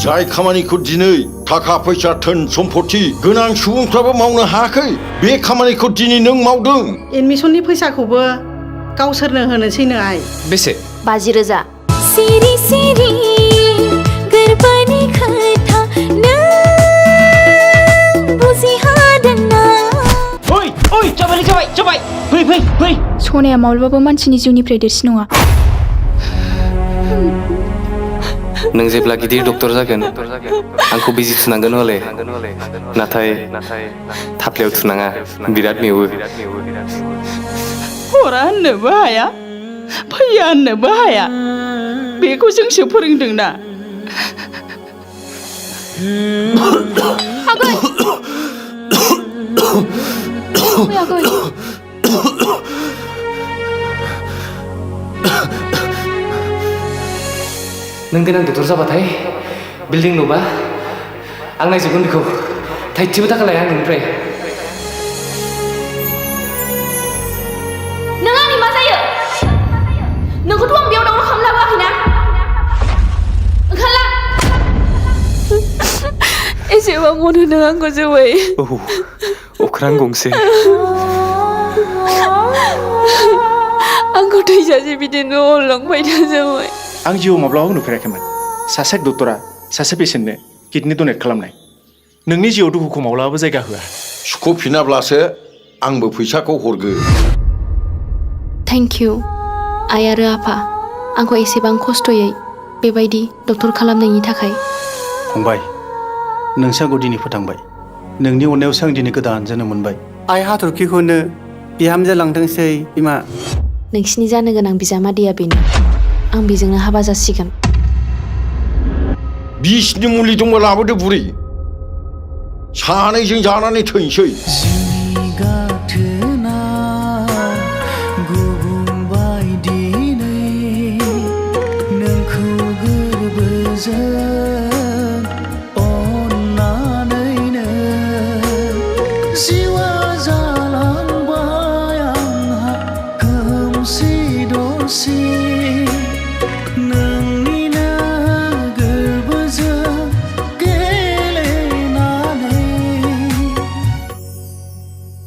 जाय खामानिखौ दिनै थाखा फैसा धोन सम्पति गोनां सुबुंफ्राबो मावनो हायाखै बे खामानिखौ दिनै नों मावदों। एडमिसननि फैसाखौबो गावसोरनो होनोसैनो आइ। बेसे? 50,000। सिरि सिरि गोरबोनि खोथा नों बुजिहादोंना? ओइ ओइ जाबाय फै सनाया माब्लाबाबो मानसिनि जिउनिफ्राय देरसिन नङा। नों जेब्ला गिदिर डक्टर जागोन आंखौ बिजि थुनांगोन हले नाथाय थाफ्लायाव थुनाङा बिराद मेवो। हरा होननोबो हाया फैया होननोबो हाया बेखौ जोंसो फोरोंदोंना। आगै नों गोनां डक्टर जाबाथाय बिल्डिं लुबा आं नायजोबगोन बेखौ थाइसेबो थाखा लाया आं नोंनिफ्राय। नों आंनि मा जायो? नोंखौथ' आं बेयाव दावराव खालामनो लाबोआखैना? ओंखारला। एसेबां अनो नों आंखौ जोबै। अख्रां गंसे आंखौ थैजासे बिदिनो अनलांबाय था जोबै। आं जिउआव माब्लाबाबो नुफेराखैमोन सासे डक्टरा सासे पेसेन्टनो किडनि डनेट खालामनाय। नोंनि जिउआव दुखुखौ माब्लाबाबो जायगा होआ। सुख'फिनाब्लासो आंबो फैसाखौ हरगोन। थेंक इउ आइ आरो आफा आंखौ एसेबां खस्थ'यै बेबायदि डक्टर खालामनायनि थाखाय। फंबाय नोंसो आंखौ दिनै फोथांबाय। नोंनि अननायावसो आं दिनै गोदान जोनोम मोनबाय। आइ हाथरखिखौनो बिहामजो लांथोंसै बिमा। नोंसिनि जानो गोनां बिजामादैया बेनो। आं बेजोंनो हाबा जासिगोन। बिसनि मुलि दंबा लाबोदो बुरि सानैजों जानानै थैनोसै।